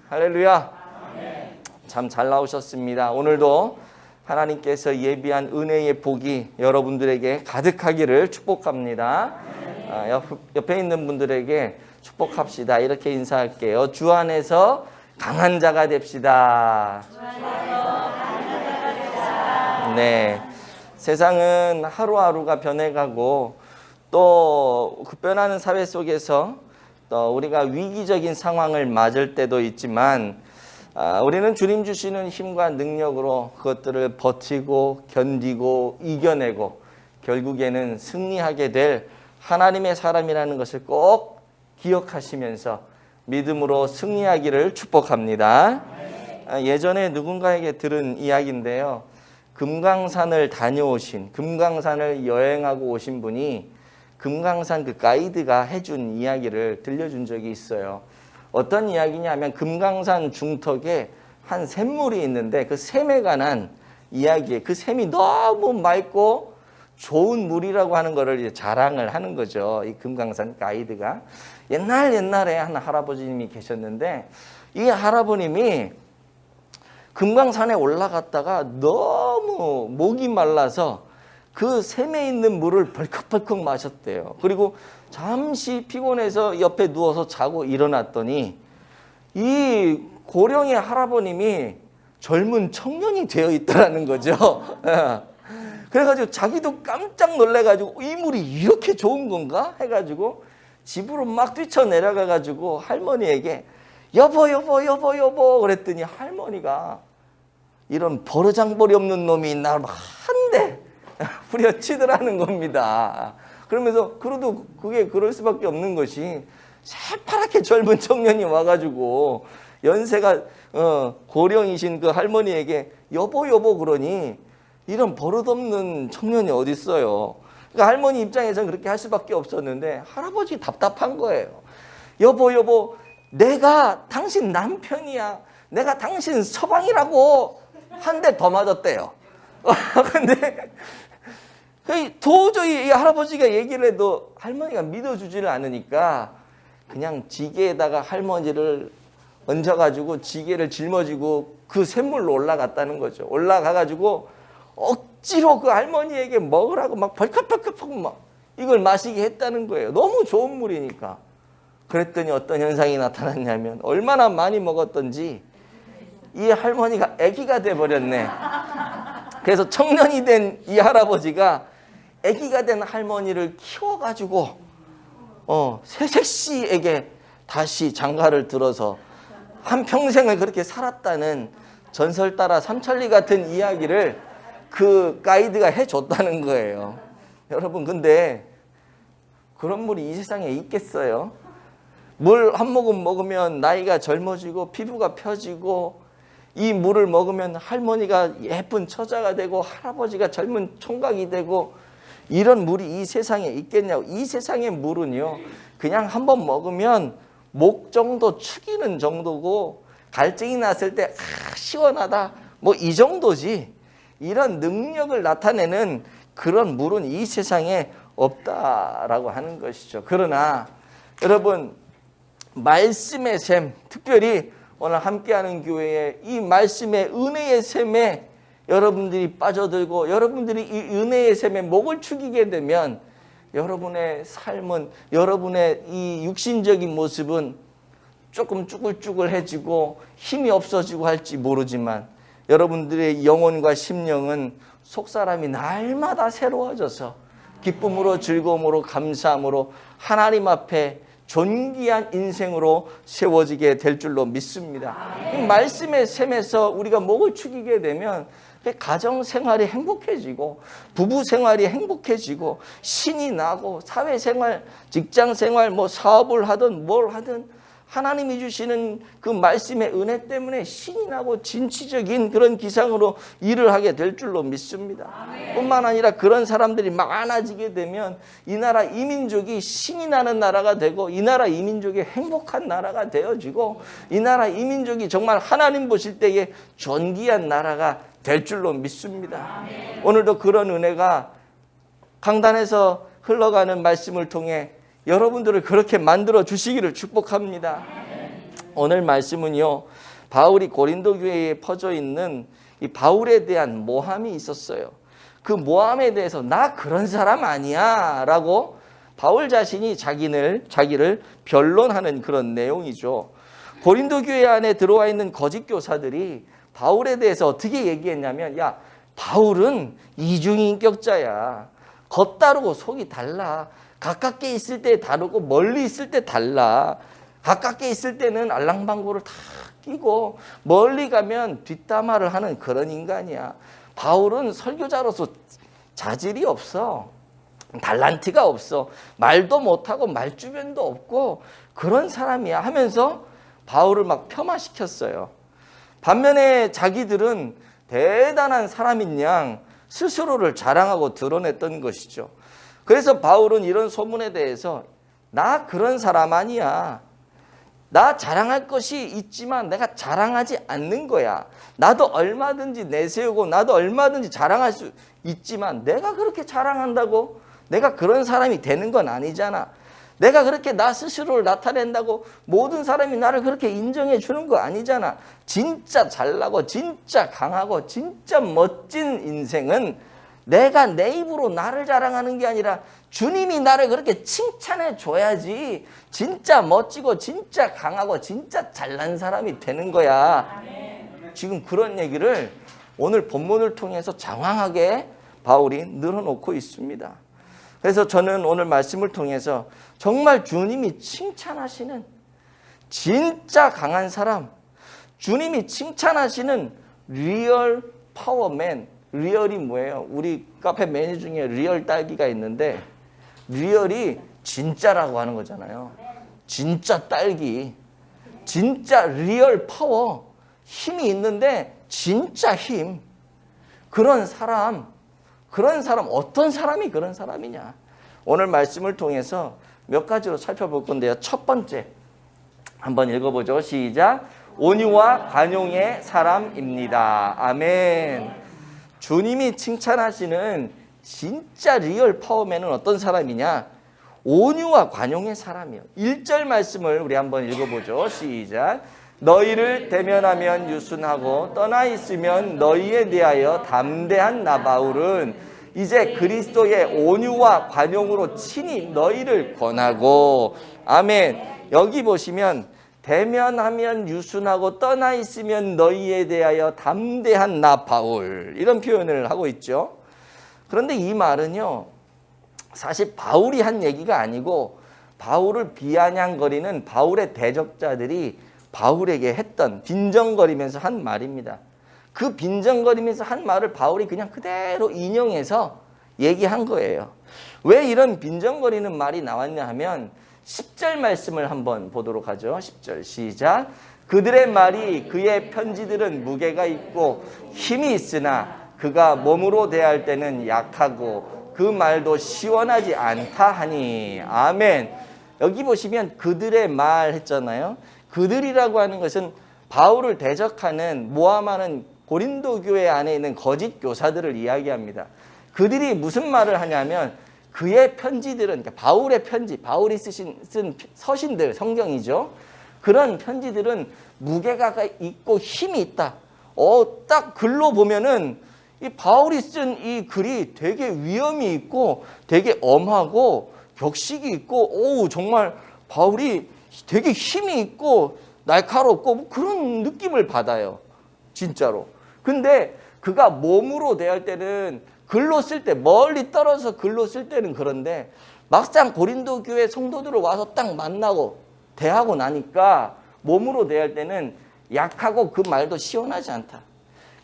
할렐루야. 참 잘 나오셨습니다. 오늘도 하나님께서 예비한 은혜의 복이 여러분들에게 가득하기를 축복합니다. 옆에 있는 분들에게 축복합시다. 이렇게 인사할게요. 주 안에서 강한 자가 됩시다. 네, 세상은 하루하루가 변해가고 또 그 변하는 사회 속에서 또 우리가 위기적인 상황을 맞을 때도 있지만 우리는 주님 주시는 힘과 능력으로 그것들을 버티고 견디고 이겨내고 결국에는 승리하게 될 하나님의 사람이라는 것을 꼭 기억하시면서 믿음으로 승리하기를 축복합니다. 예전에 누군가에게 들은 이야기인데요. 금강산을 다녀오신, 금강산을 여행하고 오신 분이 금강산 그 가이드가 해준 이야기를 들려준 적이 있어요. 어떤 이야기냐면 금강산 중턱에 한 샘물이 있는데 그 샘에 관한 이야기에 그 샘이 너무 맑고 좋은 물이라고 하는 거를 이제 자랑을 하는 거죠. 이 금강산 가이드가. 옛날에 한 할아버지님이 계셨는데 이 할아버님이 금강산에 올라갔다가 너무 목이 말라서 그 샘에 있는 물을 벌컥벌컥 마셨대요. 그리고 잠시 피곤해서 옆에 누워서 자고 일어났더니 이 고령의 할아버님이 젊은 청년이 되어 있더라는 거죠. 그래가지고 자기도 깜짝 놀래가지고 이 물이 이렇게 좋은 건가? 해가지고 집으로 막 뛰쳐내려가가지고 할머니에게 여보 그랬더니 할머니가 이런 버르장벌이 없는 놈이 나를 한 대 후려치더라는 겁니다. 그러면서 그래도 그게 그럴 수밖에 없는 것이 새파랗게 젊은 청년이 와가지고 연세가 고령이신 그 할머니에게 여보 그러니 이런 버릇없는 청년이 어디 있어요. 그러니까 할머니 입장에서는 그렇게 할 수밖에 없었는데 할아버지 답답한 거예요. 여보 내가 당신 남편이야. 내가 당신 서방이라고. 한 대 더 맞았대요. 근데 도저히 이 할아버지가 얘기를 해도 할머니가 믿어주지를 않으니까 그냥 지게에다가 할머니를 얹어가지고 지게를 짊어지고 그 샘물로 올라갔다는 거죠. 올라가가지고 억지로 그 할머니에게 먹으라고 막 벌컥벌컥 막 이걸 마시게 했다는 거예요. 너무 좋은 물이니까. 그랬더니 어떤 현상이 나타났냐면 얼마나 많이 먹었던지 이 할머니가 아기가 돼버렸네. 그래서 청년이 된 이 할아버지가 아기가 된 할머니를 키워가지고 새색시에게 다시 장가를 들어서 한평생을 그렇게 살았다는 전설 따라 삼천리 같은 이야기를 그 가이드가 해줬다는 거예요. 여러분 근데 그런 물이 이 세상에 있겠어요? 물 한 모금 먹으면 나이가 젊어지고 피부가 펴지고 이 물을 먹으면 할머니가 예쁜 처자가 되고 할아버지가 젊은 총각이 되고 이런 물이 이 세상에 있겠냐고. 이 세상의 물은요 그냥 한번 먹으면 목 정도 축이는 정도고 갈증이 났을 때 시원하다 뭐 이 정도지 이런 능력을 나타내는 그런 물은 이 세상에 없다라고 하는 것이죠. 그러나 여러분 말씀의 샘, 특별히 오늘 함께하는 교회에 이 말씀의 은혜의 샘에 여러분들이 빠져들고 여러분들이 이 은혜의 샘에 목을 축이게 되면 여러분의 삶은 여러분의 이 육신적인 모습은 조금 쭈글쭈글해지고 힘이 없어지고 할지 모르지만 여러분들의 영혼과 심령은 속사람이 날마다 새로워져서 기쁨으로 즐거움으로 감사함으로 하나님 앞에 존귀한 인생으로 세워지게 될 줄로 믿습니다. 이 말씀의 샘에서 우리가 목을 축이게 되면 가정생활이 행복해지고 부부생활이 행복해지고 신이 나고 사회생활, 직장생활 뭐 사업을 하든 뭘 하든 하나님이 주시는 그 말씀의 은혜 때문에 신이 나고 진취적인 그런 기상으로 일을 하게 될 줄로 믿습니다. 뿐만 아니라 그런 사람들이 많아지게 되면 이 나라 이민족이 신이 나는 나라가 되고 이 나라 이민족이 행복한 나라가 되어지고 이 나라 이민족이 정말 하나님 보실 때에 존귀한 나라가 될 줄로 믿습니다. 오늘도 그런 은혜가 강단에서 흘러가는 말씀을 통해 여러분들을 그렇게 만들어 주시기를 축복합니다. 오늘 말씀은요, 바울이 고린도 교회에 퍼져 있는 이 바울에 대한 모함이 있었어요. 그 모함에 대해서 나 그런 사람 아니야 라고 바울 자신이 자기를 변론하는 그런 내용이죠. 고린도 교회 안에 들어와 있는 거짓 교사들이 바울에 대해서 어떻게 얘기했냐면, 야, 바울은 이중인격자야. 겉다르고 속이 달라. 가깝게 있을 때 다르고 멀리 있을 때 달라. 가깝게 있을 때는 알랑방구를 다 끼고 멀리 가면 뒷담화를 하는 그런 인간이야. 바울은 설교자로서 자질이 없어. 달란트가 없어. 말도 못하고 말주변도 없고 그런 사람이야 하면서 바울을 막 폄하시켰어요. 반면에 자기들은 대단한 사람인 양 스스로를 자랑하고 드러냈던 것이죠. 그래서 바울은 이런 소문에 대해서 나 그런 사람 아니야. 나 자랑할 것이 있지만 내가 자랑하지 않는 거야. 나도 얼마든지 내세우고 나도 얼마든지 자랑할 수 있지만 내가 그렇게 자랑한다고 내가 그런 사람이 되는 건 아니잖아. 내가 그렇게 나 스스로를 나타낸다고 모든 사람이 나를 그렇게 인정해 주는 거 아니잖아. 진짜 잘나고 진짜 강하고 진짜 멋진 인생은 내가 내 입으로 나를 자랑하는 게 아니라 주님이 나를 그렇게 칭찬해 줘야지 진짜 멋지고 진짜 강하고 진짜 잘난 사람이 되는 거야. 지금 그런 얘기를 오늘 본문을 통해서 장황하게 바울이 늘어놓고 있습니다. 그래서 저는 오늘 말씀을 통해서 정말 주님이 칭찬하시는 진짜 강한 사람, 주님이 칭찬하시는 리얼 파워맨. 리얼이 뭐예요? 우리 카페 메뉴 중에 리얼 딸기가 있는데 리얼이 진짜라고 하는 거잖아요. 진짜 딸기, 진짜 리얼 파워, 힘이 있는데 진짜 힘. 그런 사람 어떤 사람이 그런 사람이냐. 오늘 말씀을 통해서 몇 가지로 살펴볼 건데요. 첫 번째 한번 읽어보죠. 시작. 온유와 관용의 사람입니다. 아멘. 주님이 칭찬하시는 진짜 리얼 파워맨은 어떤 사람이냐? 온유와 관용의 사람이요. 1절 말씀을 우리 한번 읽어보죠. 시작. 너희를 대면하면 유순하고 떠나 있으면 너희에 대하여 담대한 나 바울은 이제 그리스도의 온유와 관용으로 친히 너희를 권하고. 아멘. 여기 보시면 대면하면 유순하고 떠나 있으면 너희에 대하여 담대한 나 바울, 이런 표현을 하고 있죠. 그런데 이 말은요, 사실 바울이 한 얘기가 아니고 바울을 비아냥거리는 바울의 대적자들이 바울에게 했던, 빈정거리면서 한 말입니다. 그 빈정거리면서 한 말을 바울이 그냥 그대로 인용해서 얘기한 거예요. 왜 이런 빈정거리는 말이 나왔냐 하면 10절 말씀을 한번 보도록 하죠. 10절 시작. 그들의 말이 그의 편지들은 무게가 있고 힘이 있으나 그가 몸으로 대할 때는 약하고 그 말도 시원하지 않다 하니. 아멘. 여기 보시면 그들의 말 했잖아요. 그들이라고 하는 것은 바울을 대적하는 모함하는 고린도 교회 안에 있는 거짓 교사들을 이야기합니다. 그들이 무슨 말을 하냐면 그의 편지들은, 그러니까 바울의 편지, 바울이 쓴 서신들, 성경이죠. 그런 편지들은 무게가 있고 힘이 있다. 딱 글로 보면은 이 바울이 쓴 이 글이 되게 위험이 있고 되게 엄하고 격식이 있고 정말 바울이 되게 힘이 있고 날카롭고 뭐 그런 느낌을 받아요. 진짜로. 근데 그가 몸으로 대할 때는, 글로 쓸 때, 멀리 떨어져서 글로 쓸 때는 그런데 막상 고린도 교회 성도들을 와서 딱 만나고 대하고 나니까 몸으로 대할 때는 약하고 그 말도 시원하지 않다.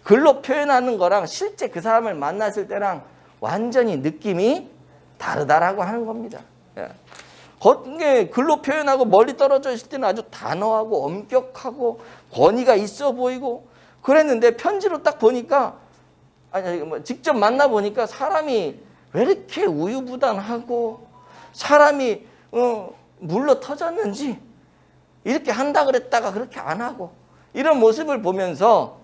글로 표현하는 거랑 실제 그 사람을 만났을 때랑 완전히 느낌이 다르다라고 하는 겁니다. 겉에 글로 표현하고 멀리 떨어져 있을 때는 아주 단호하고 엄격하고 권위가 있어 보이고 그랬는데 편지로 딱 보니까 직접 만나 보니까 사람이 왜 이렇게 우유부단하고 사람이 물러 터졌는지 이렇게 한다 그랬다가 그렇게 안 하고 이런 모습을 보면서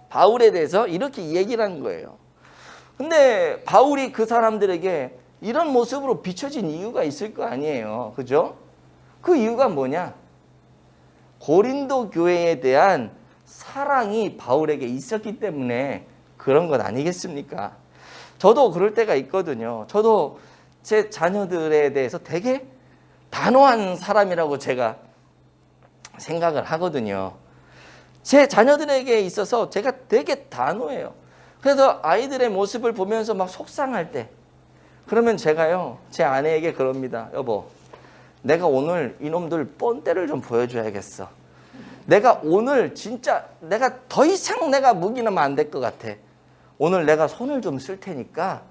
바울에 대해서 이렇게 얘기를 한 거예요. 근데 바울이 그 사람들에게 이런 모습으로 비춰진 이유가 있을 거 아니에요. 그죠? 그 이유가 뭐냐? 고린도 교회에 대한 사랑이 바울에게 있었기 때문에 그런 것 아니겠습니까? 저도 그럴 때가 있거든요. 저도 제 자녀들에 대해서 되게 단호한 사람이라고 제가 생각을 하거든요. 제 자녀들에게 있어서 제가 되게 단호해요. 그래서 아이들의 모습을 보면서 막 속상할 때 그러면 제가요 제 아내에게 그럽니다. 여보, 내가 오늘 이놈들 뻔때를 좀 보여줘야겠어. 내가 오늘 진짜 내가 더 이상 내가 묵인하면 안 될 것 같아. 오늘 내가 손을 좀 쓸 테니까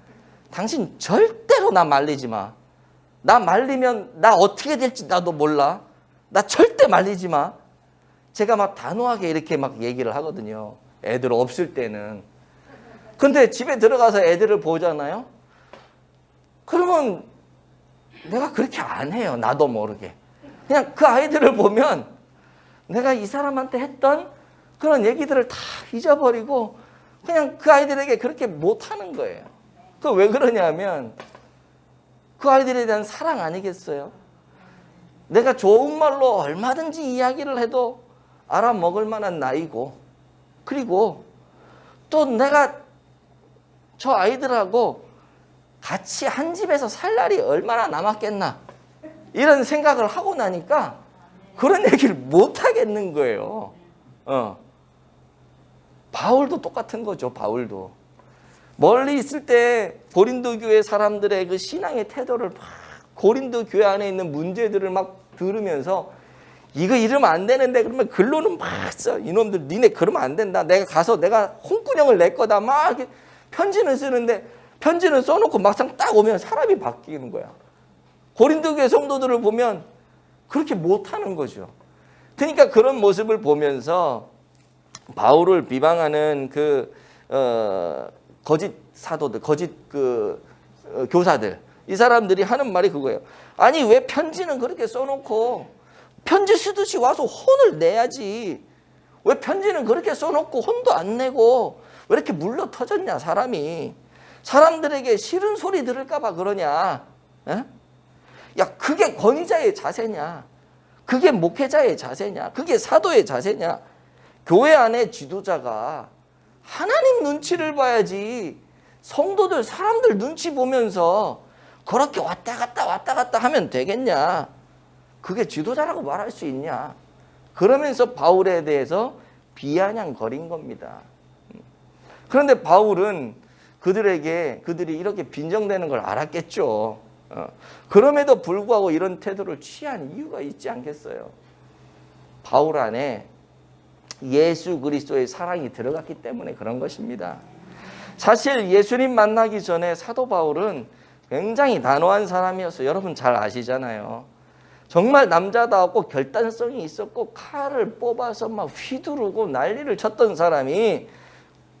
당신 절대로 나 말리지 마. 나 말리면 나 어떻게 될지 나도 몰라. 나 절대 말리지 마. 제가 막 단호하게 이렇게 막 얘기를 하거든요. 애들 없을 때는. 근데 집에 들어가서 애들을 보잖아요. 그러면 내가 그렇게 안 해요. 나도 모르게. 그냥 그 아이들을 보면 내가 이 사람한테 했던 그런 얘기들을 다 잊어버리고 그냥 그 아이들에게 그렇게 못하는 거예요. 그 왜 그러냐면 그 아이들에 대한 사랑 아니겠어요? 내가 좋은 말로 얼마든지 이야기를 해도 알아먹을 만한 나이고 그리고 또 내가 저 아이들하고 같이 한 집에서 살 날이 얼마나 남았겠나 이런 생각을 하고 나니까 그런 얘기를 못 하겠는 거예요. 바울도 똑같은 거죠. 바울도 멀리 있을 때 고린도 교회 사람들의 그 신앙의 태도를 막 고린도 교회 안에 있는 문제들을 막 들으면서 이거 이러면 안 되는데 그러면 글로는 막 써. 이놈들 니네 그러면 안 된다. 내가 가서 내가 홍군형을 낼 거다. 막 이렇게 편지는 쓰는데 편지는 써놓고 막상 딱 오면 사람이 바뀌는 거야. 고린도 교회 성도들을 보면 그렇게 못하는 거죠. 그러니까 그런 모습을 보면서 바울을 비방하는 그 거짓 사도들, 거짓 교사들 이 사람들이 하는 말이 그거예요. 아니 왜 편지는 그렇게 써놓고 편지 쓰듯이 와서 혼을 내야지. 왜 편지는 그렇게 써놓고 혼도 안 내고 왜 이렇게 물러 터졌냐 사람이. 사람들에게 싫은 소리 들을까 봐 그러냐. 에? 야 그게 권위자의 자세냐. 그게 목회자의 자세냐. 그게 사도의 자세냐. 교회 안에 지도자가 하나님 눈치를 봐야지 성도들 사람들 눈치 보면서 그렇게 왔다 갔다 하면 되겠냐. 그게 지도자라고 말할 수 있냐. 그러면서 바울에 대해서 비아냥거린 겁니다. 그런데 바울은 그들이 이렇게 빈정대는 걸 알았겠죠. 그럼에도 불구하고 이런 태도를 취한 이유가 있지 않겠어요. 바울 안에 예수 그리스도의 사랑이 들어갔기 때문에 그런 것입니다. 사실 예수님 만나기 전에 사도 바울은 굉장히 단호한 사람이었어요. 여러분 잘 아시잖아요. 정말 남자다웠고 결단성이 있었고 칼을 뽑아서 막 휘두르고 난리를 쳤던 사람이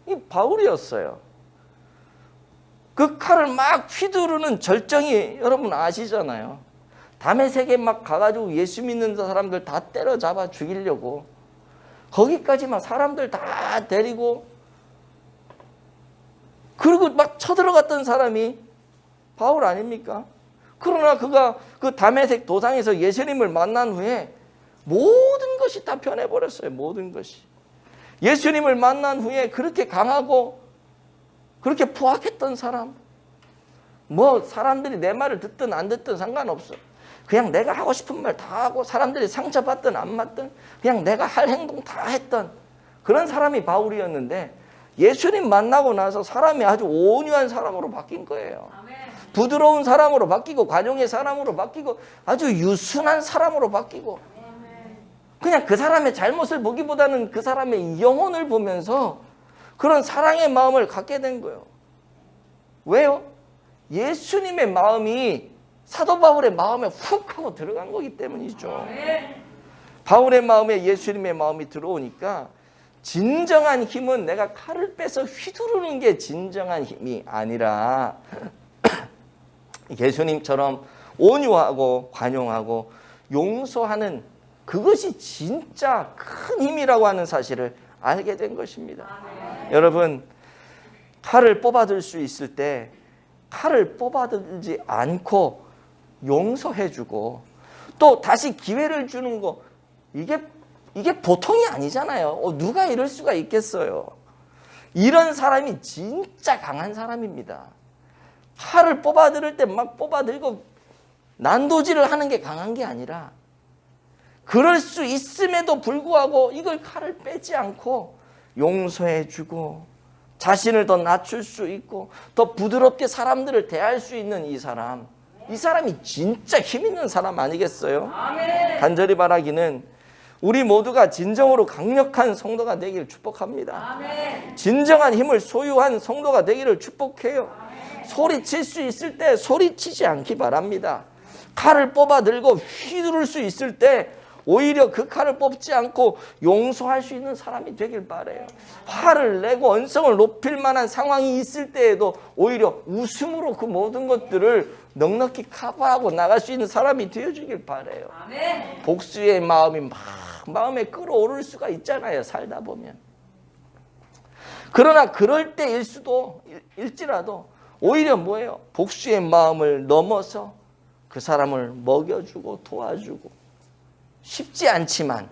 이 바울이었어요. 그 칼을 막 휘두르는 절정이 여러분 아시잖아요. 다메섹에 막 가가지고 예수 믿는 사람들 다 때려잡아 죽이려고 거기까지 막 사람들 다 데리고 그리고 막 쳐들어갔던 사람이 바울 아닙니까? 그러나 그가 그 다메섹 도상에서 예수님을 만난 후에 모든 것이 다 변해버렸어요. 모든 것이. 예수님을 만난 후에 그렇게 강하고 그렇게 포악했던 사람, 뭐 사람들이 내 말을 듣든 안 듣든 상관없어. 그냥 내가 하고 싶은 말 다 하고 사람들이 상처받든 안 받든 그냥 내가 할 행동 다 했던 그런 사람이 바울이었는데 예수님 만나고 나서 사람이 아주 온유한 사람으로 바뀐 거예요. 부드러운 사람으로 바뀌고 관용의 사람으로 바뀌고 아주 유순한 사람으로 바뀌고 그냥 그 사람의 잘못을 보기보다는 그 사람의 영혼을 보면서 그런 사랑의 마음을 갖게 된 거예요. 왜요? 예수님의 마음이 사도 바울의 마음에 훅 하고 들어간 거기 때문이죠. 바울의 마음에 예수님의 마음이 들어오니까 진정한 힘은 내가 칼을 빼서 휘두르는 게 진정한 힘이 아니라 예수님처럼 온유하고 관용하고 용서하는 그것이 진짜 큰 힘이라고 하는 사실을 알게 된 것입니다. 여러분, 칼을 뽑아들 수 있을 때 칼을 뽑아들지 않고 용서해주고 또 다시 기회를 주는 거, 이게 보통이 아니잖아요. 누가 이럴 수가 있겠어요. 이런 사람이 진짜 강한 사람입니다. 칼을 뽑아들일 때 막 뽑아들고 난도질을 하는 게 강한 게 아니라 그럴 수 있음에도 불구하고 이걸 칼을 빼지 않고 용서해주고 자신을 더 낮출 수 있고 더 부드럽게 사람들을 대할 수 있는 이 사람이 진짜 힘 있는 사람 아니겠어요? 간절히 바라기는 우리 모두가 진정으로 강력한 성도가 되기를 축복합니다. 진정한 힘을 소유한 성도가 되기를 축복해요. 소리칠 수 있을 때 소리치지 않기 바랍니다. 칼을 뽑아 들고 휘두를 수 있을 때 오히려 그 칼을 뽑지 않고 용서할 수 있는 사람이 되길 바라요. 화를 내고 언성을 높일 만한 상황이 있을 때에도 오히려 웃음으로 그 모든 것들을 넉넉히 커버하고 나갈 수 있는 사람이 되어주길 바라요. 복수의 마음이 막 마음에 끌어오를 수가 있잖아요, 살다 보면. 그러나 그럴 때일지라도 오히려 뭐예요? 복수의 마음을 넘어서 그 사람을 먹여주고 도와주고 쉽지 않지만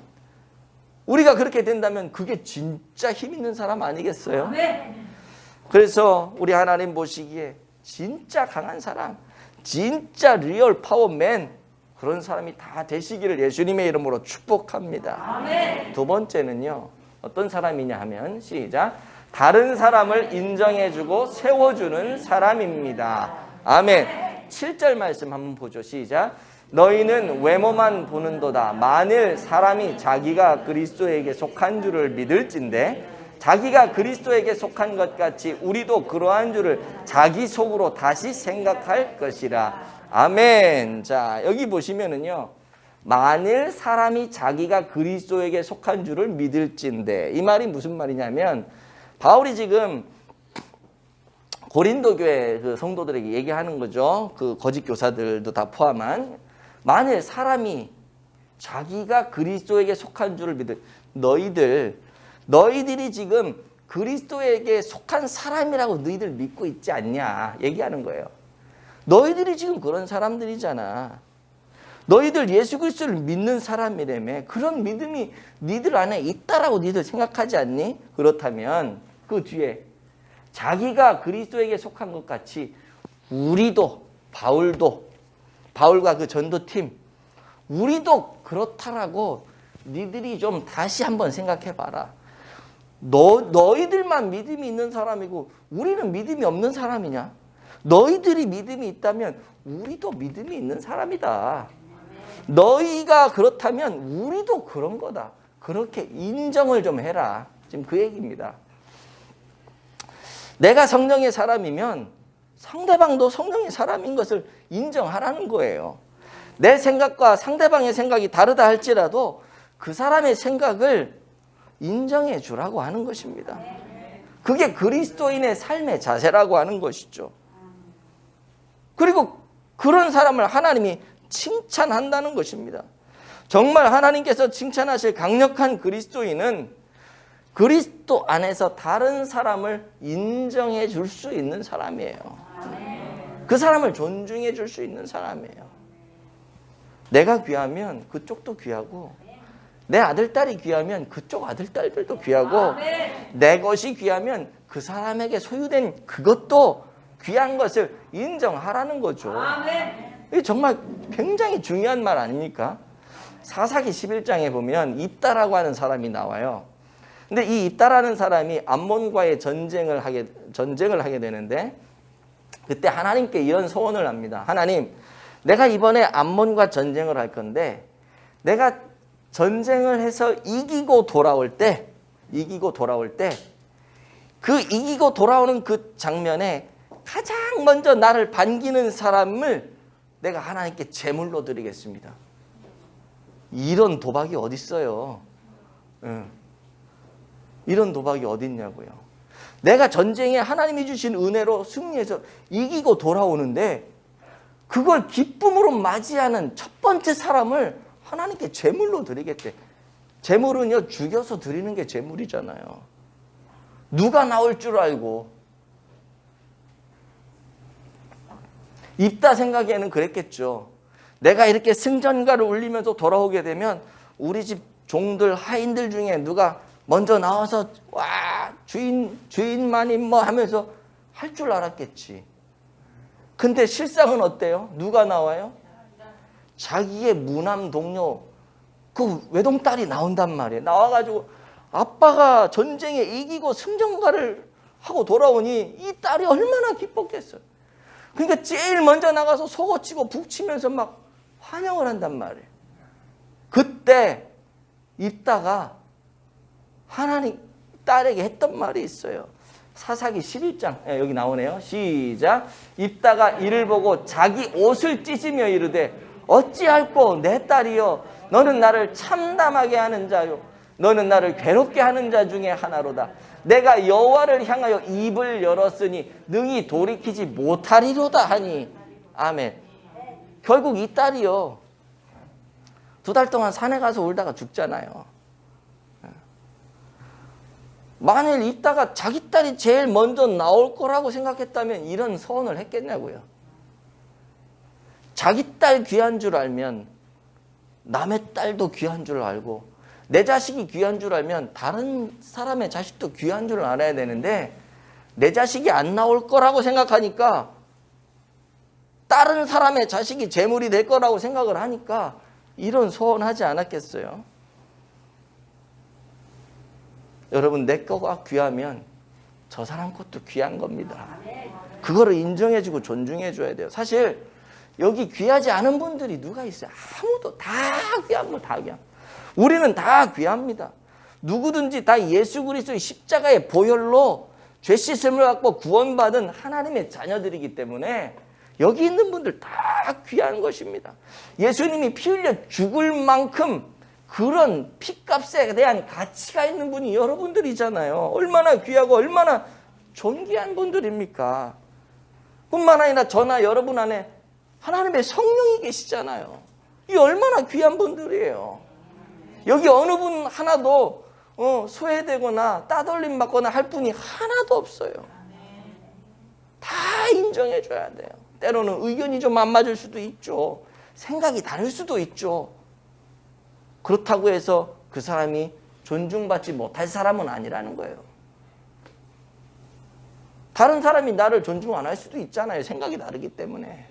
우리가 그렇게 된다면 그게 진짜 힘 있는 사람 아니겠어요? 그래서 우리 하나님 보시기에 진짜 강한 사람, 진짜 리얼 파워맨, 그런 사람이 다 되시기를 예수님의 이름으로 축복합니다. 두 번째는요, 어떤 사람이냐 하면 시작, 다른 사람을 인정해주고 세워주는 사람입니다. 아멘. 7절 말씀 한번 보죠. 시작. 너희는 외모만 보는도다. 만일 사람이 자기가 그리스도에게 속한 줄을 믿을진대 자기가 그리스도에게 속한 것 같이 우리도 그러한 줄을 자기 속으로 다시 생각할 것이라. 아멘. 자, 여기 보시면은요, 만일 사람이 자기가 그리스도에게 속한 줄을 믿을진대, 이 말이 무슨 말이냐면 바울이 지금 고린도 교회 그 성도들에게 얘기하는 거죠. 그 거짓 교사들도 다 포함한, 만일 사람이 자기가 그리스도에게 속한 줄을 믿을, 너희들이 지금 그리스도에게 속한 사람이라고 너희들 믿고 있지 않냐 얘기하는 거예요. 너희들이 지금 그런 사람들이잖아. 너희들 예수 그리스도를 믿는 사람이라며. 그런 믿음이 니들 안에 있다라고 니들 생각하지 않니? 그렇다면 그 뒤에 자기가 그리스도에게 속한 것 같이 우리도, 바울과 그 전도팀, 우리도 그렇다라고 니들이 좀 다시 한번 생각해봐라. 너희들만 믿음이 있는 사람이고 우리는 믿음이 없는 사람이냐? 너희들이 믿음이 있다면 우리도 믿음이 있는 사람이다. 너희가 그렇다면 우리도 그런 거다. 그렇게 인정을 좀 해라. 지금 그 얘기입니다. 내가 성령의 사람이면 상대방도 성령의 사람인 것을 인정하라는 거예요. 내 생각과 상대방의 생각이 다르다 할지라도 그 사람의 생각을 인정해 주라고 하는 것입니다. 그게 그리스도인의 삶의 자세라고 하는 것이죠. 그리고 그런 사람을 하나님이 칭찬한다는 것입니다. 정말 하나님께서 칭찬하실 강력한 그리스도인은 그리스도 안에서 다른 사람을 인정해 줄 수 있는 사람이에요. 그 사람을 존중해 줄 수 있는 사람이에요. 내가 귀하면 그쪽도 귀하고, 내 아들, 딸이 귀하면 그쪽 아들, 딸들도 귀하고, 내 것이 귀하면 그 사람에게 소유된 그것도 귀한 것을 인정하라는 거죠. 이게 정말 굉장히 중요한 말 아닙니까? 사사기 11장에 보면 입다라고 하는 사람이 나와요. 근데 이 입다라는 사람이 암몬과의 전쟁을 하게 되는데, 그때 하나님께 이런 소원을 합니다. 하나님, 내가 이번에 암몬과 전쟁을 할 건데 내가 전쟁을 해서 이기고 돌아올 때 그 이기고 돌아오는 그 장면에 가장 먼저 나를 반기는 사람을 내가 하나님께 제물로 드리겠습니다. 이런 도박이 어디 있어요? 이런 도박이 어디 있냐고요. 내가 전쟁에 하나님이 주신 은혜로 승리해서 이기고 돌아오는데 그걸 기쁨으로 맞이하는 첫 번째 사람을 하나님께 제물로 드리겠대. 제물은요, 죽여서 드리는 게 제물이잖아요. 누가 나올 줄 알고. 입다 생각에는 그랬겠죠. 내가 이렇게 승전가를 울리면서 돌아오게 되면 우리 집 종들, 하인들 중에 누가 먼저 나와서 와 주인만이 뭐 하면서 할 줄 알았겠지. 근데 실상은 어때요? 누가 나와요? 자기의 무남 동료 그 외동딸이 나온단 말이에요. 나와가지고 아빠가 전쟁에 이기고 승전가를 하고 돌아오니 이 딸이 얼마나 기뻤겠어요. 그러니까 제일 먼저 나가서 속어치고 북치면서 막 환영을 한단 말이에요. 그때 입다가 하나님 딸에게 했던 말이 있어요. 사사기 11장 여기 나오네요. 시작. 입다가 이를 보고 자기 옷을 찢으며 이르되 어찌할꼬 내 딸이여 너는 나를 참담하게 하는 자요 너는 나를 괴롭게 하는 자 중에 하나로다. 내가 여호와를 향하여 입을 열었으니 능히 돌이키지 못하리로다 하니. 아멘. 결국 이 딸이요 2달 동안 산에 가서 울다가 죽잖아요. 만일 있다가 자기 딸이 제일 먼저 나올 거라고 생각했다면 이런 서원을 했겠냐고요. 자기 딸 귀한 줄 알면 남의 딸도 귀한 줄 알고 내 자식이 귀한 줄 알면 다른 사람의 자식도 귀한 줄 알아야 되는데 내 자식이 안 나올 거라고 생각하니까 다른 사람의 자식이 재물이 될 거라고 생각을 하니까 이런 소원하지 않았겠어요? 여러분, 내 거가 귀하면 저 사람 것도 귀한 겁니다. 그거를 인정해주고 존중해줘야 돼요. 사실 여기 귀하지 않은 분들이 누가 있어요? 아무도. 다 귀한 다 귀한. 우리는 다 귀합니다. 누구든지 다 예수 그리스도의 십자가의 보혈로 죄 씻음을 받고 구원받은 하나님의 자녀들이기 때문에 여기 있는 분들 다 귀한 것입니다. 예수님이 피 흘려 죽을 만큼 그런 피값에 대한 가치가 있는 분이 여러분들이잖아요. 얼마나 귀하고 얼마나 존귀한 분들입니까? 뿐만 아니라 저나 여러분 안에 하나님의 성령이 계시잖아요. 이 얼마나 귀한 분들이에요. 여기 어느 분 하나도 소외되거나 따돌림 받거나 할 분이 하나도 없어요. 다 인정해 줘야 돼요. 때로는 의견이 좀 안 맞을 수도 있죠. 생각이 다를 수도 있죠. 그렇다고 해서 그 사람이 존중받지 못할 사람은 아니라는 거예요. 다른 사람이 나를 존중 안 할 수도 있잖아요. 생각이 다르기 때문에.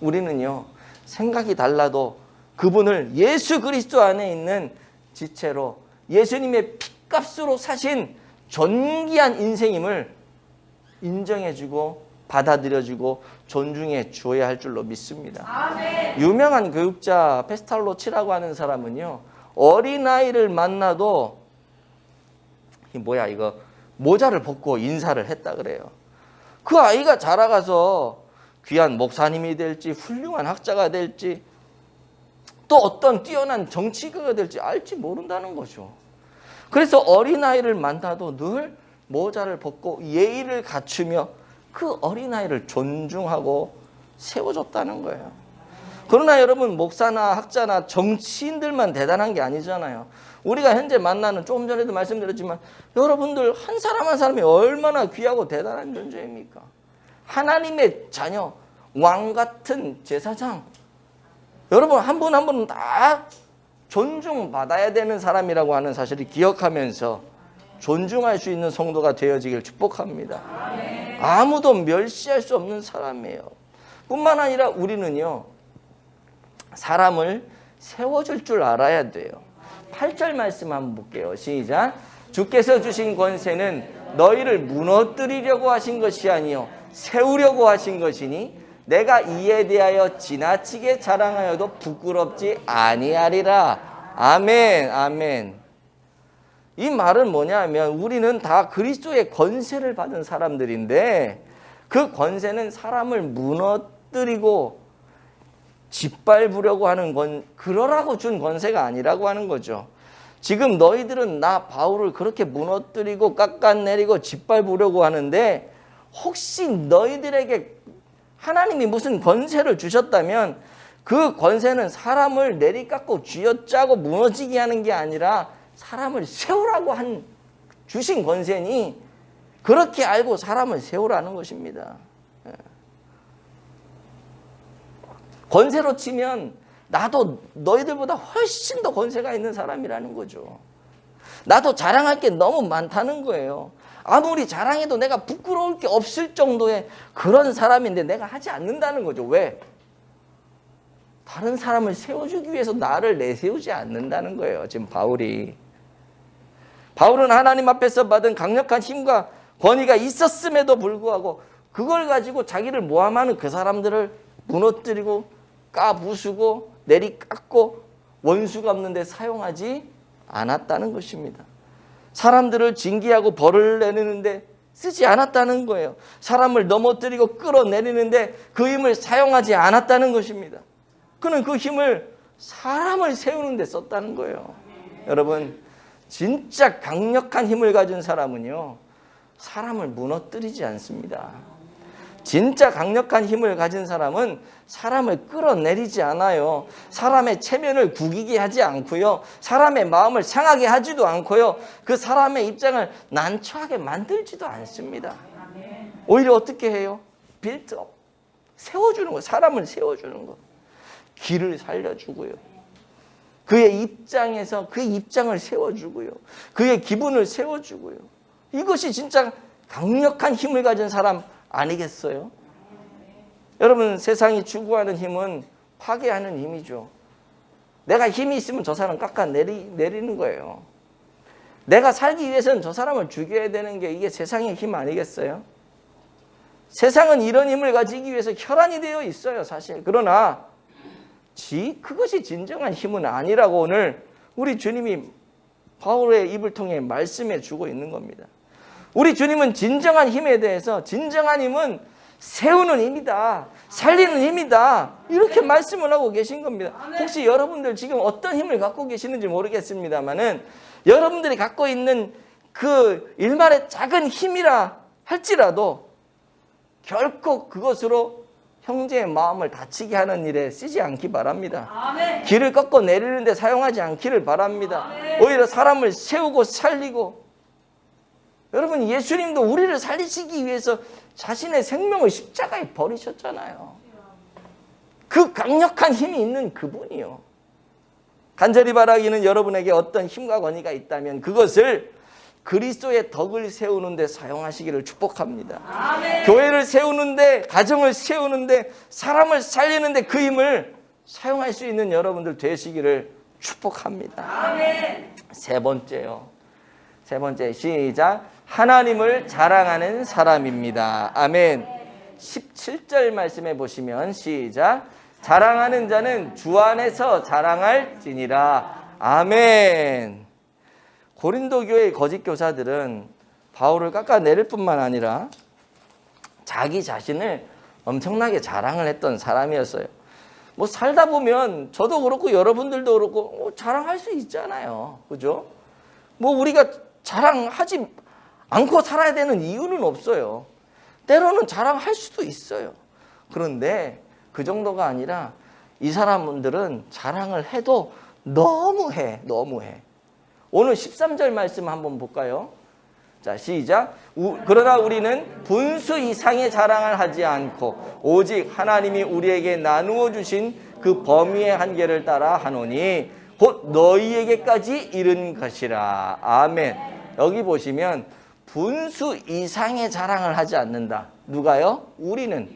우리는요, 생각이 달라도 그분을 예수 그리스도 안에 있는 지체로 예수님의 피값으로 사신 존귀한 인생임을 인정해주고 받아들여주고 존중해 줘야 할 줄로 믿습니다. 아멘. 유명한 교육자 페스탈로치라고 하는 사람은요, 어린아이를 만나도 이거 모자를 벗고 인사를 했다 그래요. 그 아이가 자라가서 귀한 목사님이 될지 훌륭한 학자가 될지 또 어떤 뛰어난 정치가가 될지 알지 모른다는 거죠. 그래서 어린아이를 만나도 늘 모자를 벗고 예의를 갖추며 그 어린아이를 존중하고 세워줬다는 거예요. 그러나 여러분, 목사나 학자나 정치인들만 대단한 게 아니잖아요. 우리가 현재 만나는, 조금 전에도 말씀드렸지만 여러분들 한 사람 한 사람이 얼마나 귀하고 대단한 존재입니까? 하나님의 자녀, 왕 같은 제사장, 여러분 한 분 한 분은 다 존중받아야 되는 사람이라고 하는 사실을 기억하면서 존중할 수 있는 성도가 되어지길 축복합니다. 아무도 멸시할 수 없는 사람이에요. 뿐만 아니라 우리는요, 사람을 세워줄 줄 알아야 돼요. 8절 말씀 한번 볼게요. 시작. 주께서 주신 권세는 너희를 무너뜨리려고 하신 것이 아니요 세우려고 하신 것이니 내가 이에 대하여 지나치게 자랑하여도 부끄럽지 아니하리라. 아멘, 아멘. 이 말은 뭐냐면 우리는 다 그리스도의 권세를 받은 사람들인데 그 권세는 사람을 무너뜨리려고 무너뜨리고 짓밟으려고 하는 건 그러라고 준 권세가 아니라고 하는 거죠. 지금 너희들은 나 바울을 그렇게 무너뜨리고 깎아내리고 짓밟으려고 하는데 혹시 너희들에게 하나님이 무슨 권세를 주셨다면 그 권세는 사람을 내리깎고 쥐어짜고 무너지게 하는 게 아니라 사람을 세우라고 주신 권세니 그렇게 알고 사람을 세우라는 것입니다. 권세로 치면 나도 너희들보다 훨씬 더 권세가 있는 사람이라는 거죠. 나도 자랑할 게 너무 많다는 거예요. 아무리 자랑해도 내가 부끄러울 게 없을 정도의 그런 사람인데 내가 하지 않는다는 거죠. 왜? 다른 사람을 세워주기 위해서 나를 내세우지 않는다는 거예요. 지금 바울은 하나님 앞에서 받은 강력한 힘과 권위가 있었음에도 불구하고 그걸 가지고 자기를 모함하는 그 사람들을 무너뜨리고 까부수고 내리깎고 원수가 없는데 사용하지 않았다는 것입니다. 사람들을 징계하고 벌을 내리는데 쓰지 않았다는 거예요. 사람을 넘어뜨리고 끌어내리는데 그 힘을 사용하지 않았다는 것입니다. 그는 그 힘을 사람을 세우는 데 썼다는 거예요. 여러분, 진짜 강력한 힘을 가진 사람은요, 사람을 무너뜨리지 않습니다. 진짜 강력한 힘을 가진 사람은 사람을 끌어내리지 않아요. 사람의 체면을 구기게 하지 않고요. 사람의 마음을 상하게 하지도 않고요. 그 사람의 입장을 난처하게 만들지도 않습니다. 오히려 어떻게 해요? 빌드업, 세워주는 거, 사람을 세워주는 거. 길을 살려주고요. 그의 입장에서 그 입장을 세워주고요. 그의 기분을 세워주고요. 이것이 진짜 강력한 힘을 가진 사람 아니겠어요? 여러분, 세상이 추구하는 힘은 파괴하는 힘이죠. 내가 힘이 있으면 저 사람 깎아내리는 거예요. 내가 살기 위해서는 저 사람을 죽여야 되는 게 이게 세상의 힘 아니겠어요? 세상은 이런 힘을 가지기 위해서 혈안이 되어 있어요, 사실. 그러나 그것이 진정한 힘은 아니라고 오늘 우리 주님이 바울의 입을 통해 말씀해 주고 있는 겁니다. 우리 주님은 진정한 힘에 대해서 진정한 힘은 세우는 힘이다, 살리는 힘이다, 이렇게 말씀을 하고 계신 겁니다. 혹시 여러분들 지금 어떤 힘을 갖고 계시는지 모르겠습니다만은 여러분들이 갖고 있는 그 일말의 작은 힘이라 할지라도 결코 그것으로 형제의 마음을 다치게 하는 일에 쓰지 않기 바랍니다. 아멘. 길을 꺾어 내리는데 사용하지 않기를 바랍니다. 아멘. 오히려 사람을 세우고 살리고, 여러분, 예수님도 우리를 살리시기 위해서 자신의 생명을 십자가에 버리셨잖아요. 그 강력한 힘이 있는 그분이요. 간절히 바라기는 여러분에게 어떤 힘과 권위가 있다면 그것을 그리스도의 덕을 세우는데 사용하시기를 축복합니다. 아멘. 교회를 세우는데, 가정을 세우는데, 사람을 살리는데 그 힘을 사용할 수 있는 여러분들 되시기를 축복합니다. 아멘. 세 번째, 시작. 하나님을 자랑하는 사람입니다. 아멘. 17절 말씀해 보시면 시작. 자랑하는 자는 주 안에서 자랑할지니라. 아멘. 고린도 교회의 거짓 교사들은 바울을 깎아내릴 뿐만 아니라 자기 자신을 엄청나게 자랑을 했던 사람이었어요. 뭐 살다 보면 저도 그렇고 여러분들도 그렇고 자랑할 수 있잖아요. 그죠? 뭐 우리가 자랑하지 않고 살아야 되는 이유는 없어요. 때로는 자랑할 수도 있어요. 그런데 그 정도가 아니라 이 사람들은 자랑을 해도 너무해. 오늘 13절 말씀 한번 볼까요? 자, 시작. 그러나 우리는 분수 이상의 자랑을 하지 않고 오직 하나님이 우리에게 나누어 주신 그 범위의 한계를 따라 하노니 곧 너희에게까지 이른 것이라. 아멘. 여기 보시면 분수 이상의 자랑을 하지 않는다. 누가요? 우리는.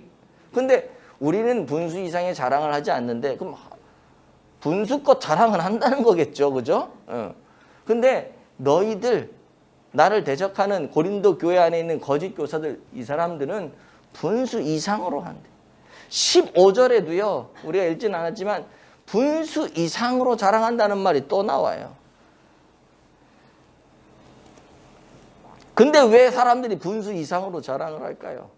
근데 우리는 분수 이상의 자랑을 하지 않는데 그럼 분수껏 자랑을 한다는 거겠죠. 그죠? 근데 너희들, 나를 대적하는 고린도 교회 안에 있는 거짓 교사들, 이 사람들은 분수 이상으로 한대. 15절에도요, 우리가 읽지는 않았지만 분수 이상으로 자랑한다는 말이 또 나와요. 근데 왜 사람들이 분수 이상으로 자랑을 할까요?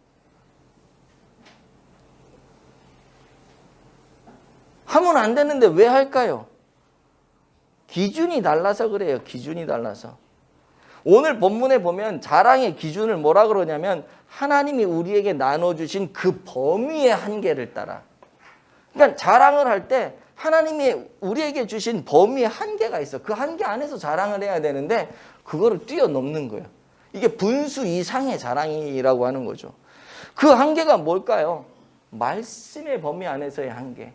하면 안 되는데 왜 할까요? 기준이 달라서 그래요. 기준이 달라서. 오늘 본문에 보면 자랑의 기준을 뭐라 그러냐면 하나님이 우리에게 나눠주신 그 범위의 한계를 따라. 그러니까 자랑을 할 때 하나님이 우리에게 주신 범위의 한계가 있어. 그 한계 안에서 자랑을 해야 되는데 그거를 뛰어넘는 거예요. 이게 분수 이상의 자랑이라고 하는 거죠. 그 한계가 뭘까요? 말씀의 범위 안에서의 한계.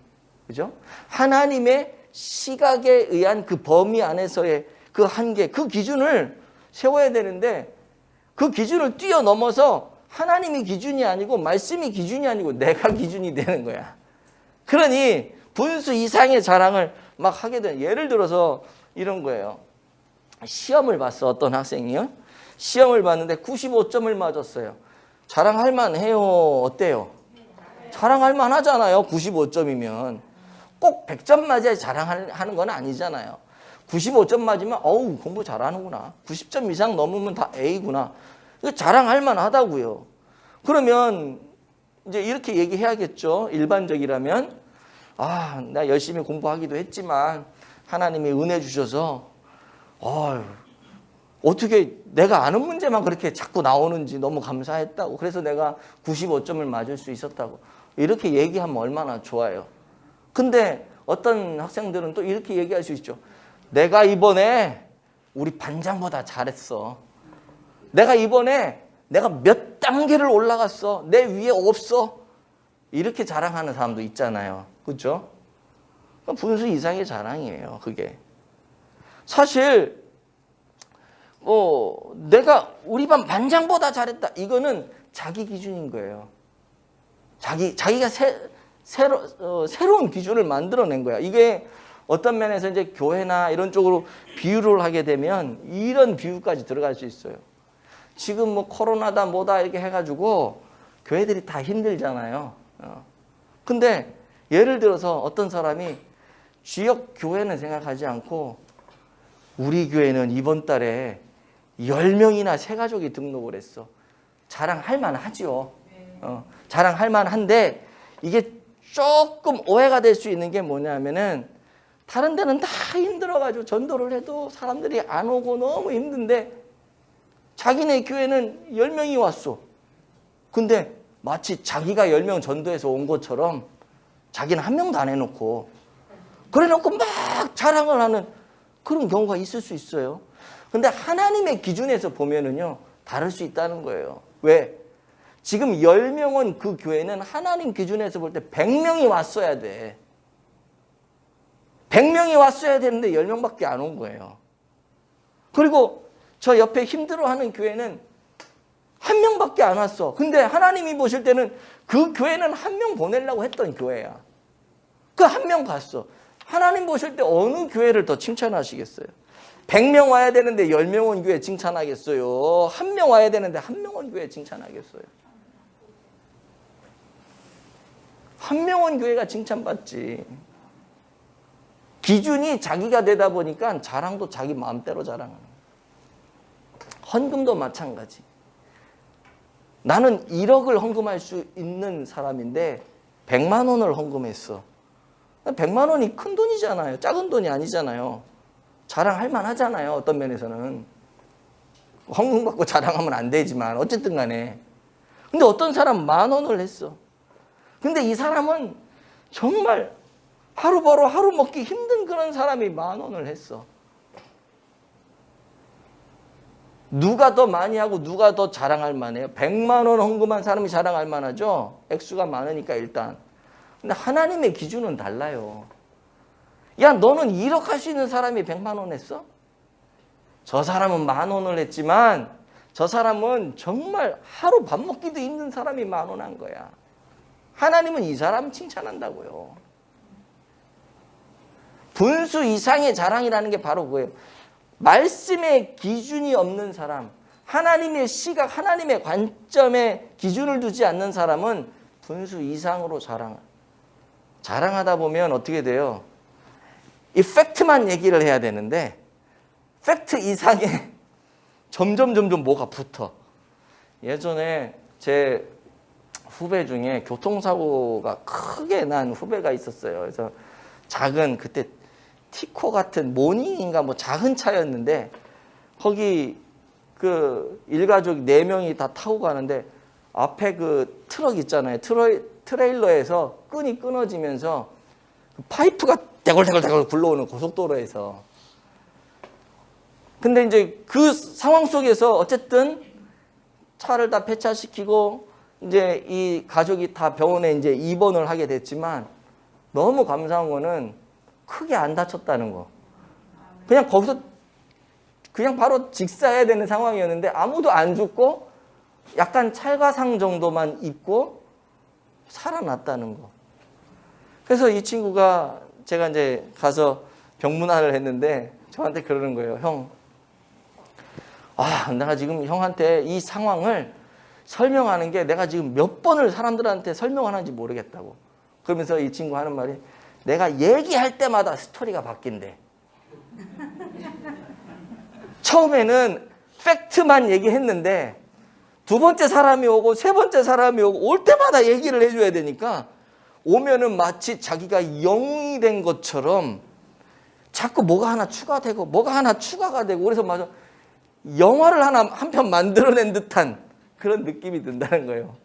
그죠? 하나님의 시각에 의한 그 범위 안에서의 그 한계, 그 기준을 세워야 되는데 그 기준을 뛰어넘어서 하나님이 기준이 아니고 말씀이 기준이 아니고 내가 기준이 되는 거야. 그러니 분수 이상의 자랑을 막 하게 된, 예를 들어서 이런 거예요. 시험을 봤어, 어떤 학생이요. 시험을 봤는데 95점을 맞았어요. 자랑할 만해요? 어때요? 자랑할 만하잖아요. 95점이면. 꼭 100점 맞아야 자랑하는 건 아니잖아요. 95점 맞으면 어우 공부 잘하는구나. 90점 이상 넘으면 다 A구나. 이거 자랑할 만하다고요. 그러면 이제 이렇게 얘기해야겠죠. 일반적이라면 나 열심히 공부하기도 했지만 하나님이 은혜 주셔서 어떻게 내가 아는 문제만 그렇게 자꾸 나오는지 너무 감사했다고. 그래서 내가 95점을 맞을 수 있었다고. 이렇게 얘기하면 얼마나 좋아요. 근데 어떤 학생들은 또 이렇게 얘기할 수 있죠. 내가 이번에 우리 반장보다 잘했어. 내가 이번에 내가 몇 단계를 올라갔어. 내 위에 없어. 이렇게 자랑하는 사람도 있잖아요. 그렇죠? 분수 이상의 자랑이에요. 그게. 사실 내가 우리 반 반장보다 잘했다. 이거는 자기 기준인 거예요. 자기가 새로운 기준을 만들어낸 거야. 이게 어떤 면에서 이제 교회나 이런 쪽으로 비유를 하게 되면 이런 비유까지 들어갈 수 있어요. 지금 뭐 코로나다 뭐다 이렇게 해가지고 교회들이 다 힘들잖아요. 근데 예를 들어서 어떤 사람이 지역 교회는 생각하지 않고 우리 교회는 이번 달에 10명이나 새 가족이 등록을 했어. 자랑할 만하죠. 자랑할 만한데 이게 조금 오해가 될 수 있는 게 뭐냐면은 다른 데는 다 힘들어가지고 전도를 해도 사람들이 안 오고 너무 힘든데 자기네 교회는 10명이 왔어. 근데 마치 자기가 10명 전도해서 온 것처럼 자기는 한 명도 안 해놓고 그래놓고 막 자랑을 하는 그런 경우가 있을 수 있어요. 근데 하나님의 기준에서 보면은요 다를 수 있다는 거예요. 왜? 지금 10명은 그 교회는 하나님 기준에서 볼 때 100명이 왔어야 돼. 100명이 왔어야 되는데 10명밖에 안 온 거예요. 그리고 저 옆에 힘들어하는 교회는 한 명밖에 안 왔어. 근데 하나님이 보실 때는 그 교회는 한 명 보내려고 했던 교회야. 그 한 명 갔어. 하나님 보실 때 어느 교회를 더 칭찬하시겠어요? 100명 와야 되는데 10명 온 교회 칭찬하겠어요? 한 명 와야 되는데 한 명 온 교회 칭찬하겠어요? 한 명 온 교회가 칭찬받지. 기준이 자기가 되다 보니까 자랑도 자기 마음대로 자랑하는 거예요. 헌금도 마찬가지. 나는 1억을 헌금할 수 있는 사람인데 100만 원을 헌금했어. 100만 원이 큰 돈이잖아요. 작은 돈이 아니잖아요. 자랑할 만하잖아요. 어떤 면에서는. 헌금 받고 자랑하면 안 되지만 어쨌든 간에. 근데 어떤 사람 10,000원을 했어. 근데 이 사람은 정말 하루 벌어 하루 먹기 힘든 그런 사람이 10,000원을 했어. 누가 더 많이 하고 누가 더 자랑할 만해요? 100만 원 헌금한 사람이 자랑할 만하죠? 액수가 많으니까 일단. 근데 하나님의 기준은 달라요. 야, 너는 1억 할 수 있는 사람이 100만 원 했어? 저 사람은 10,000원을 했지만 저 사람은 정말 하루 밥 먹기도 힘든 사람이 10,000원 한 거야. 하나님은 이 사람 칭찬한다고요. 분수 이상의 자랑이라는 게 바로 그거예요. 말씀의 기준이 없는 사람, 하나님의 시각, 하나님의 관점에 기준을 두지 않는 사람은 분수 이상으로 자랑하다 보면 어떻게 돼요? 이 팩트만 얘기를 해야 되는데 팩트 이상에 점점 뭐가 붙어. 예전에 제 후배 중에 교통사고가 크게 난 후배가 있었어요. 그래서 작은 그때 티코 같은 모닝인가 뭐 작은 차였는데 거기 그 일가족 4명이 다 타고 가는데 앞에 그 트럭 있잖아요. 트레일러에서 끈이 끊어지면서 파이프가 대골대골 굴러오는 고속도로에서. 근데 이제 그 상황 속에서 어쨌든 차를 다 폐차시키고 이제 이 가족이 다 병원에 이제 입원을 하게 됐지만 너무 감사한 거는 크게 안 다쳤다는 거. 그냥 거기서 그냥 바로 직사해야 되는 상황이었는데 아무도 안 죽고 약간 찰과상 정도만 입고 살아났다는 거. 그래서 이 친구가 제가 이제 가서 병문안을 했는데 저한테 그러는 거예요. 형, 내가 지금 형한테 이 상황을 설명하는 게 내가 지금 몇 번을 사람들한테 설명하는지 모르겠다고. 그러면서 이 친구 하는 말이 내가 얘기할 때마다 스토리가 바뀐대. 처음에는 팩트만 얘기했는데 두 번째 사람이 오고 세 번째 사람이 오고 올 때마다 얘기를 해줘야 되니까 오면은 마치 자기가 영웅이 된 것처럼 자꾸 뭐가 하나 추가되고 뭐가 하나 추가가 되고 그래서 맞아 영화를 한 편 만들어낸 듯한 그런 느낌이 든다는 거예요.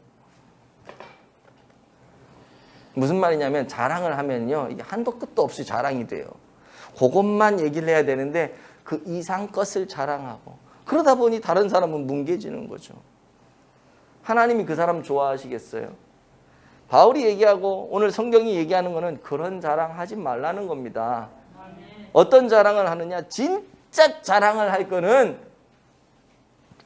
무슨 말이냐면 자랑을 하면요 이게 한도 끝도 없이 자랑이 돼요. 그것만 얘기를 해야 되는데 그 이상 것을 자랑하고 그러다 보니 다른 사람은 뭉개지는 거죠. 하나님이 그 사람 좋아하시겠어요? 바울이 얘기하고 오늘 성경이 얘기하는 거는 그런 자랑 하지 말라는 겁니다. 어떤 자랑을 하느냐? 진짜 자랑을 할 거는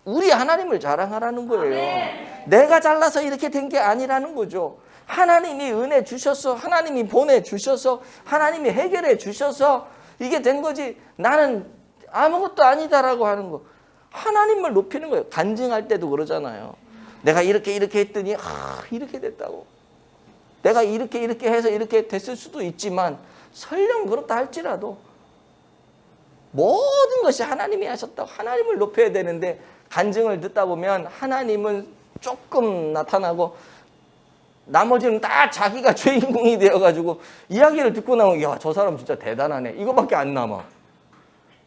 우리 하나님을 자랑하라는 거예요. 내가 잘나서 이렇게 된 게 아니라는 거죠. 하나님이 은혜 주셔서 하나님이 보내주셔서 하나님이 해결해 주셔서 이게 된 거지 나는 아무것도 아니다라고 하는 거. 하나님을 높이는 거예요. 간증할 때도 그러잖아요. 내가 이렇게 했더니 이렇게 됐다고. 내가 이렇게 해서 이렇게 됐을 수도 있지만 설령 그렇다 할지라도 모든 것이 하나님이 하셨다고 하나님을 높여야 되는데 간증을 듣다 보면 하나님은 조금 나타나고 나머지는 다 자기가 주인공이 되어가지고 이야기를 듣고 나면 야, 저 사람 진짜 대단하네. 이거밖에 안 남아.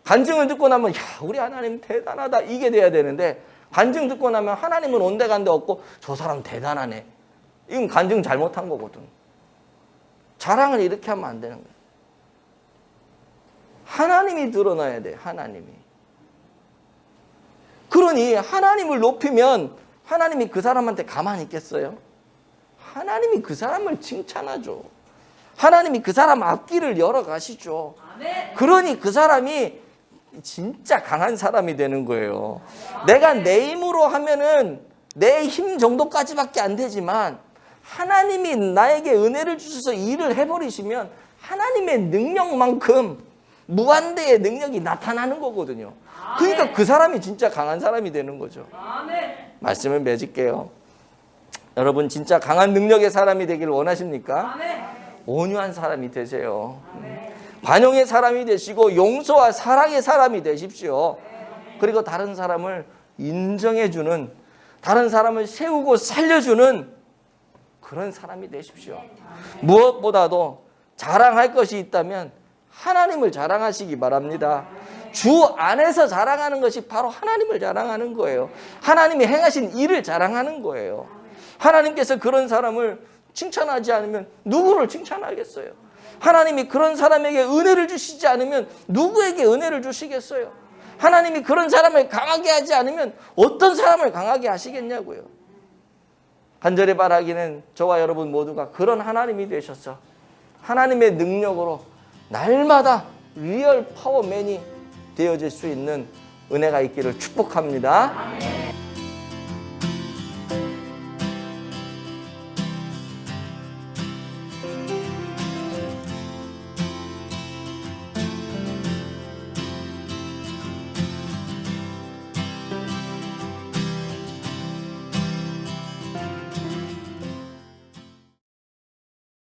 간증을 듣고 나면 야, 우리 하나님 대단하다. 이게 돼야 되는데 간증 듣고 나면 하나님은 온데간데 없고 저 사람 대단하네. 이건 간증 잘못한 거거든. 자랑을 이렇게 하면 안 되는 거야. 하나님이 드러나야 돼. 하나님이. 그러니 하나님을 높이면 하나님이 그 사람한테 가만히 있겠어요? 하나님이 그 사람을 칭찬하죠. 하나님이 그 사람 앞길을 열어가시죠. 그러니 그 사람이 진짜 강한 사람이 되는 거예요. 내가 내 힘으로 하면은 내 힘 정도까지밖에 안 되지만 하나님이 나에게 은혜를 주셔서 일을 해버리시면 하나님의 능력만큼 무한대의 능력이 나타나는 거거든요. 그러니까 그 사람이 진짜 강한 사람이 되는 거죠. 말씀을 맺을게요. 여러분 진짜 강한 능력의 사람이 되기를 원하십니까? 온유한 사람이 되세요. 관용의 사람이 되시고 용서와 사랑의 사람이 되십시오. 그리고 다른 사람을 인정해주는, 다른 사람을 세우고 살려주는 그런 사람이 되십시오. 무엇보다도 자랑할 것이 있다면 하나님을 자랑하시기 바랍니다. 주 안에서 자랑하는 것이 바로 하나님을 자랑하는 거예요. 하나님이 행하신 일을 자랑하는 거예요. 하나님께서 그런 사람을 칭찬하지 않으면 누구를 칭찬하겠어요? 하나님이 그런 사람에게 은혜를 주시지 않으면 누구에게 은혜를 주시겠어요? 하나님이 그런 사람을 강하게 하지 않으면 어떤 사람을 강하게 하시겠냐고요. 간절히 바라기는 저와 여러분 모두가 그런 하나님이 되셔서 하나님의 능력으로 날마다 리얼 파워맨이 되어질 수 있는 은혜가 있기를 축복합니다.